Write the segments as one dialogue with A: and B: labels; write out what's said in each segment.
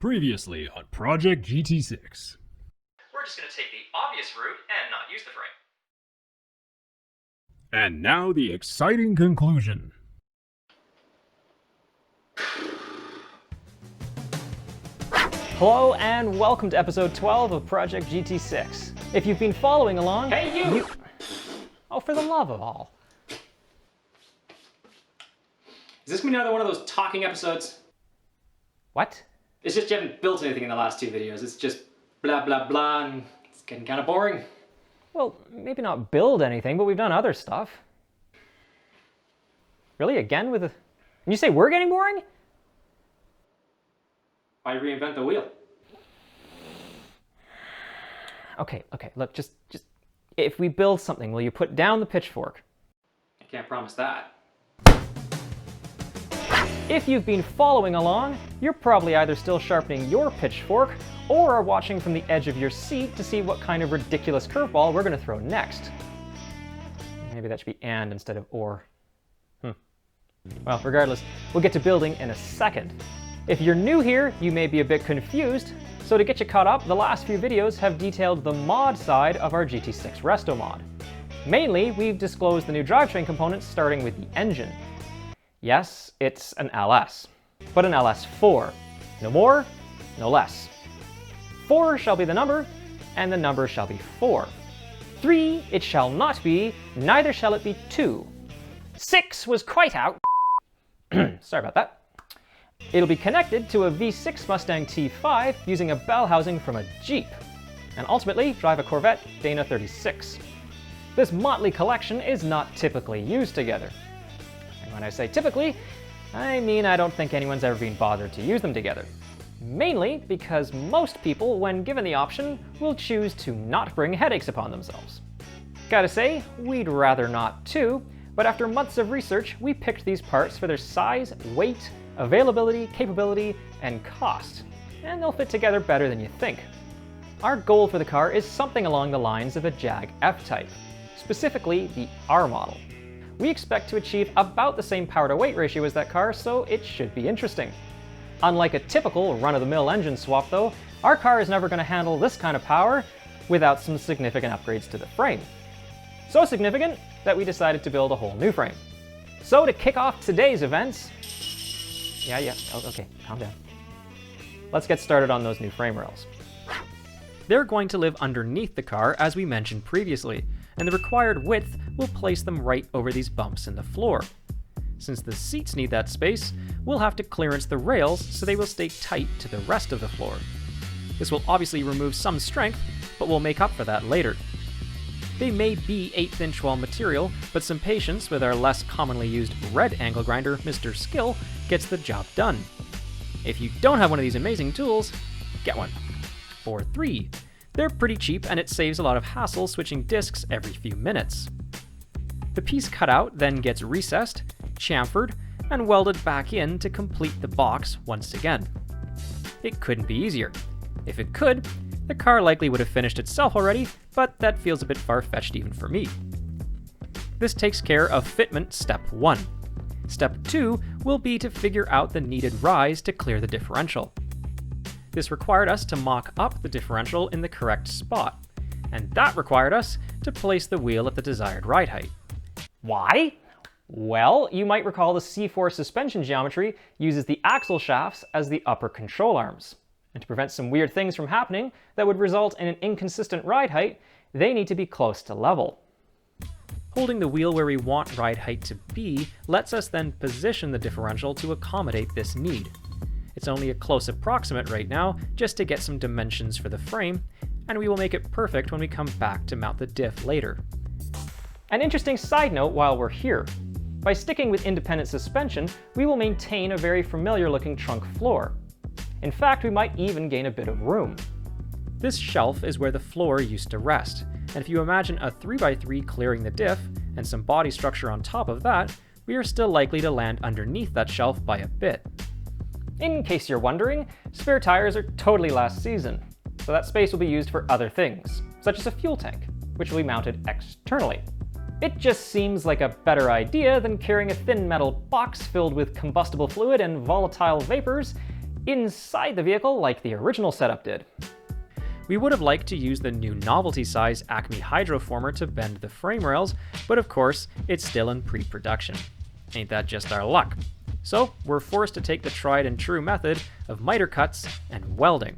A: Previously on Project GT6.
B: We're just going to take the obvious route and not use the frame.
A: And now the exciting conclusion.
C: Hello and welcome to episode 12 of Project GT6. If you've been following along...
B: Hey, you!
C: Oh, for the love of all.
B: Is this going to be another one of those talking episodes?
C: What?
B: It's just you haven't built anything in the last two videos. It's just blah blah blah and it's getting kind of boring.
C: Well, maybe not build anything, but we've done other stuff. Really? Again with a... And you say we're getting boring?
B: Why reinvent the wheel?
C: Okay, look, just... If we build something, will you put down the pitchfork?
B: I can't promise that.
C: If you've been following along, you're probably either still sharpening your pitchfork or are watching from the edge of your seat to see what kind of ridiculous curveball we're going to throw next. Maybe that should be and instead of or. Well, regardless, we'll get to building in a second. If you're new here, you may be a bit confused, so to get you caught up, the last few videos have detailed the mod side of our GT6 Restomod. Mainly, we've disclosed the new drivetrain components starting with the engine. Yes, it's an LS, but an LS4. No more, no less. 4 shall be the number, and the number shall be 4. 3 it shall not be, neither shall it be 2. 6 was quite out. Sorry about that. It'll be connected to a V6 Mustang T5 using a bell housing from a Jeep, and ultimately drive a Corvette Dana 36. This motley collection is not typically used together. When I say typically, I mean I don't think anyone's ever been bothered to use them together. Mainly because most people, when given the option, will choose to not bring headaches upon themselves. Gotta say, we'd rather not too, but after months of research, we picked these parts for their size, weight, availability, capability, and cost. And they'll fit together better than you think. Our goal for the car is something along the lines of a Jag F-Type, specifically the R model. We expect to achieve about the same power-to-weight ratio as that car, so it should be interesting. Unlike a typical run-of-the-mill engine swap though, our car is never going to handle this kind of power without some significant upgrades to the frame. So significant that we decided to build a whole new frame. So to kick off today's events... okay, calm down. Let's get started on those new frame rails. They're going to live underneath the car as we mentioned previously, and the required width will place them right over these bumps in the floor. Since the seats need that space, we'll have to clearance the rails so they will stay tight to the rest of the floor. This will obviously remove some strength, but we'll make up for that later. They may be 1/8 inch wall material, but some patience with our less commonly used red angle grinder, Mr. Skill, gets the job done. If you don't have one of these amazing tools, get one. Or 3. They're pretty cheap and it saves a lot of hassle switching discs every few minutes. The piece cut out then gets recessed, chamfered, and welded back in to complete the box once again. It couldn't be easier. If it could, the car likely would have finished itself already, but that feels a bit far-fetched even for me. This takes care of fitment step 1. Step 2 will be to figure out the needed rise to clear the differential. This required us to mock up the differential in the correct spot, and that required us to place the wheel at the desired ride height. Why? Well, you might recall the C4 suspension geometry uses the axle shafts as the upper control arms. And to prevent some weird things from happening that would result in an inconsistent ride height, they need to be close to level. Holding the wheel where we want ride height to be lets us then position the differential to accommodate this need. It's only a close approximate right now, just to get some dimensions for the frame, and we will make it perfect when we come back to mount the diff later. An interesting side note while we're here. By sticking with independent suspension, we will maintain a very familiar looking trunk floor. In fact, we might even gain a bit of room. This shelf is where the floor used to rest, and if you imagine a 3x3 clearing the diff, and some body structure on top of that, we are still likely to land underneath that shelf by a bit. In case you're wondering, spare tires are totally last season, so that space will be used for other things, such as a fuel tank, which will be mounted externally. It just seems like a better idea than carrying a thin metal box filled with combustible fluid and volatile vapors inside the vehicle like the original setup did. We would have liked to use the new novelty size Acme hydroformer to bend the frame rails, but of course, it's still in pre-production. Ain't that just our luck? So we're forced to take the tried and true method of miter cuts and welding.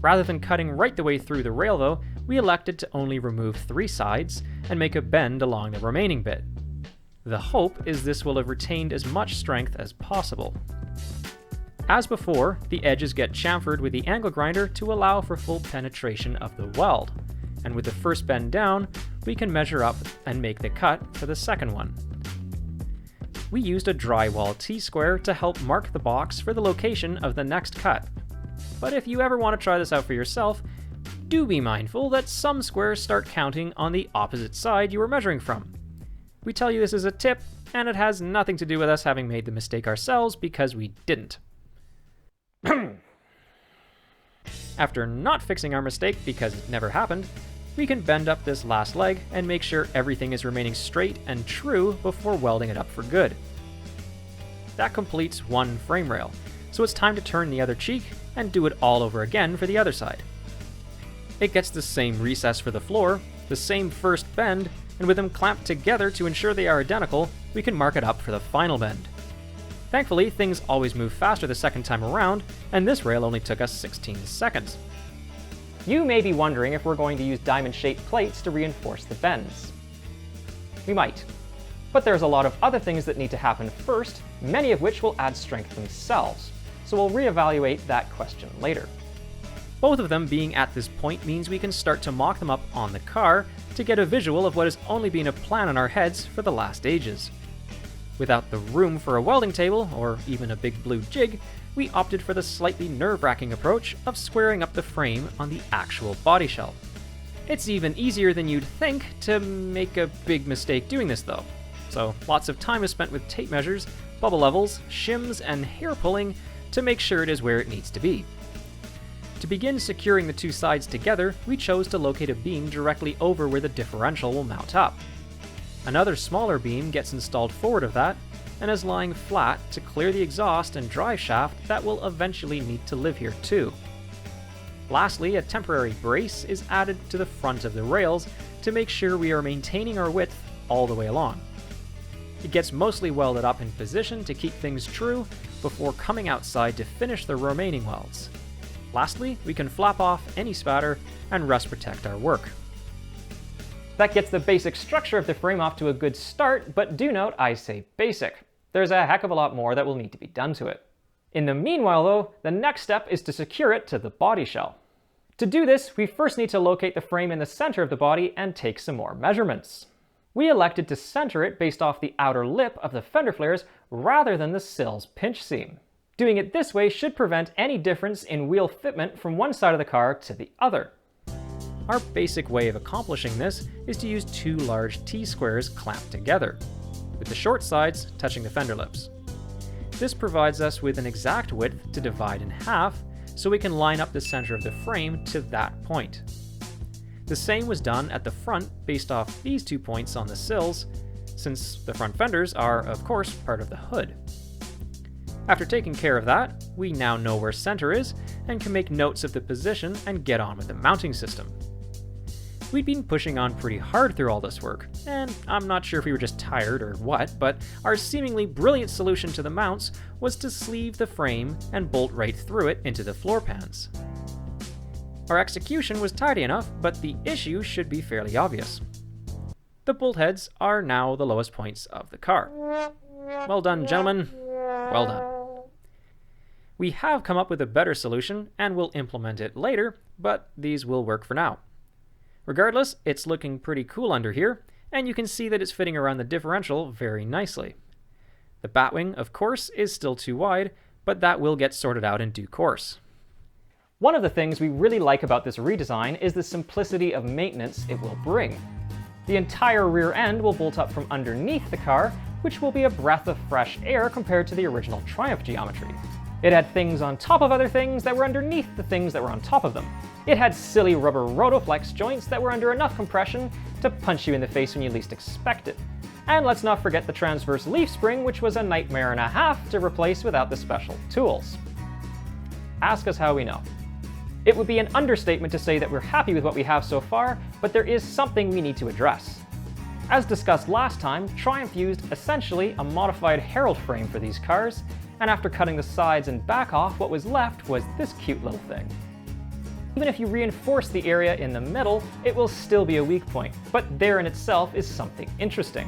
C: Rather than cutting right the way through the rail though, we elected to only remove 3 sides and make a bend along the remaining bit. The hope is this will have retained as much strength as possible. As before, the edges get chamfered with the angle grinder to allow for full penetration of the weld, and with the first bend down, we can measure up and make the cut for the second one. We used a drywall T-square to help mark the box for the location of the next cut. But if you ever want to try this out for yourself, do be mindful that some squares start counting on the opposite side you were measuring from. We tell you this as a tip, and it has nothing to do with us having made the mistake ourselves because we didn't. After not fixing our mistake because it never happened, we can bend up this last leg and make sure everything is remaining straight and true before welding it up for good. That completes one frame rail, so it's time to turn the other cheek and do it all over again for the other side. It gets the same recess for the floor, the same first bend, and with them clamped together to ensure they are identical, we can mark it up for the final bend. Thankfully, things always move faster the second time around, and this rail only took us 16 seconds. You may be wondering if we're going to use diamond-shaped plates to reinforce the bends. We might. But there's a lot of other things that need to happen first, many of which will add strength themselves, so we'll reevaluate that question later. Both of them being at this point means we can start to mock them up on the car to get a visual of what has only been a plan in our heads for the last ages. Without the room for a welding table, or even a big blue jig, we opted for the slightly nerve-wracking approach of squaring up the frame on the actual body shell. It's even easier than you'd think to make a big mistake doing this though. So lots of time is spent with tape measures, bubble levels, shims, and hair pulling to make sure it is where it needs to be. To begin securing the two sides together, we chose to locate a beam directly over where the differential will mount up. Another smaller beam gets installed forward of that, and is lying flat to clear the exhaust and drive shaft that will eventually need to live here too. Lastly, a temporary brace is added to the front of the rails to make sure we are maintaining our width all the way along. It gets mostly welded up in position to keep things true before coming outside to finish the remaining welds. Lastly, we can flap off any spatter and rust protect our work. That gets the basic structure of the frame off to a good start, but do note I say basic. There's a heck of a lot more that will need to be done to it. In the meanwhile though, the next step is to secure it to the body shell. To do this, we first need to locate the frame in the center of the body and take some more measurements. We elected to center it based off the outer lip of the fender flares rather than the sill's pinch seam. Doing it this way should prevent any difference in wheel fitment from one side of the car to the other. Our basic way of accomplishing this is to use two large T-squares clamped together, with the short sides touching the fender lips. This provides us with an exact width to divide in half, so we can line up the center of the frame to that point. The same was done at the front based off these 2 points on the sills, since the front fenders are, of course, part of the hood. After taking care of that, we now know where center is and can make notes of the position and get on with the mounting system. We'd been pushing on pretty hard through all this work, and I'm not sure if we were just tired or what, but our seemingly brilliant solution to the mounts was to sleeve the frame and bolt right through it into the floor pans. Our execution was tidy enough, but the issue should be fairly obvious. The bolt heads are now the lowest points of the car. Well done, gentlemen. Well done. We have come up with a better solution and will implement it later, but these will work for now. Regardless, it's looking pretty cool under here, and you can see that it's fitting around the differential very nicely. The batwing, of course, is still too wide, but that will get sorted out in due course. One of the things we really like about this redesign is the simplicity of maintenance it will bring. The entire rear end will bolt up from underneath the car, which will be a breath of fresh air compared to the original Triumph geometry. It had things on top of other things that were underneath the things that were on top of them. It had silly rubber rotoflex joints that were under enough compression to punch you in the face when you least expect it. And let's not forget the transverse leaf spring, which was a nightmare and a half to replace without the special tools. Ask us how we know. It would be an understatement to say that we're happy with what we have so far, but there is something we need to address. As discussed last time, Triumph used essentially a modified Herald frame for these cars, and after cutting the sides and back off, what was left was this cute little thing. Even if you reinforce the area in the middle, it will still be a weak point, but there in itself is something interesting.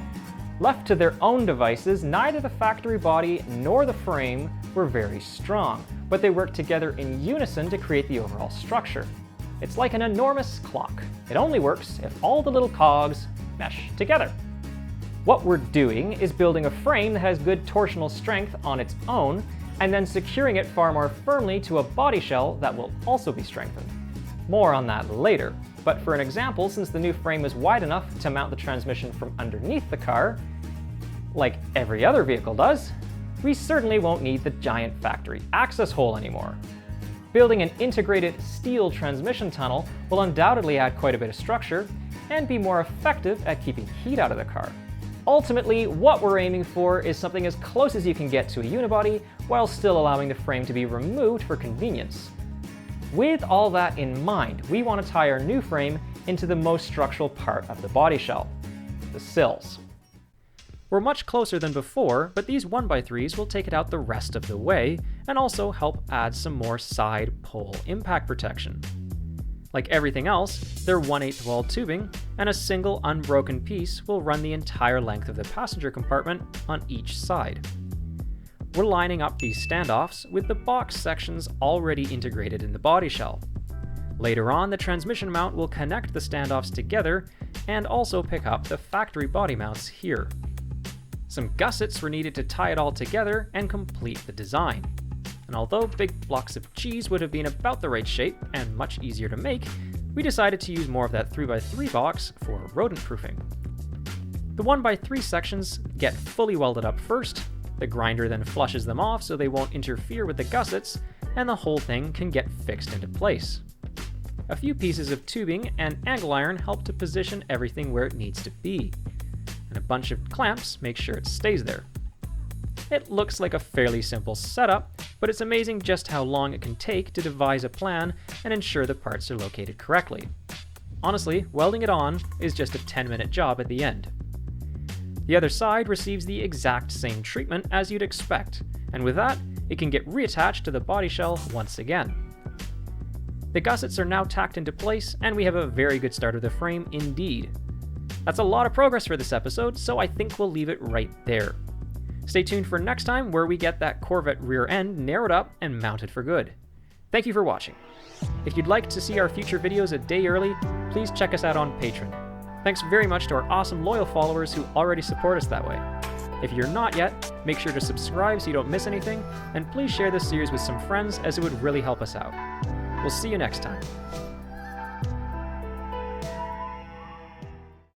C: Left to their own devices, neither the factory body nor the frame were very strong, but they worked together in unison to create the overall structure. It's like an enormous clock. It only works if all the little cogs mesh together. What we're doing is building a frame that has good torsional strength on its own, and then securing it far more firmly to a body shell that will also be strengthened. More on that later, but for an example, since the new frame is wide enough to mount the transmission from underneath the car, like every other vehicle does, we certainly won't need the giant factory access hole anymore. Building an integrated steel transmission tunnel will undoubtedly add quite a bit of structure and be more effective at keeping heat out of the car. Ultimately, what we're aiming for is something as close as you can get to a unibody while still allowing the frame to be removed for convenience. With all that in mind, we want to tie our new frame into the most structural part of the body shell, the sills. We're much closer than before, but these 1x3s will take it out the rest of the way and also help add some more side pole impact protection. Like everything else, they're 1/8 wall tubing, and a single unbroken piece will run the entire length of the passenger compartment on each side. We're lining up these standoffs with the box sections already integrated in the body shell. Later on, the transmission mount will connect the standoffs together and also pick up the factory body mounts here. Some gussets were needed to tie it all together and complete the design. And although big blocks of cheese would have been about the right shape and much easier to make, we decided to use more of that 3x3 box for rodent proofing. The 1x3 sections get fully welded up first, the grinder then flushes them off so they won't interfere with the gussets, and the whole thing can get fixed into place. A few pieces of tubing and angle iron help to position everything where it needs to be, and a bunch of clamps make sure it stays there. It looks like a fairly simple setup, but it's amazing just how long it can take to devise a plan and ensure the parts are located correctly. Honestly, welding it on is just a 10-minute job at the end. The other side receives the exact same treatment as you'd expect, and with that, it can get reattached to the body shell once again. The gussets are now tacked into place, and we have a very good start of the frame indeed. That's a lot of progress for this episode, so I think we'll leave it right there. Stay tuned for next time where we get that Corvette rear end narrowed up and mounted for good. Thank you for watching. If you'd like to see our future videos a day early, please check us out on Patreon. Thanks very much to our awesome loyal followers who already support us that way. If you're not yet, make sure to subscribe so you don't miss anything, and please share this series with some friends as it would really help us out. We'll see you next time.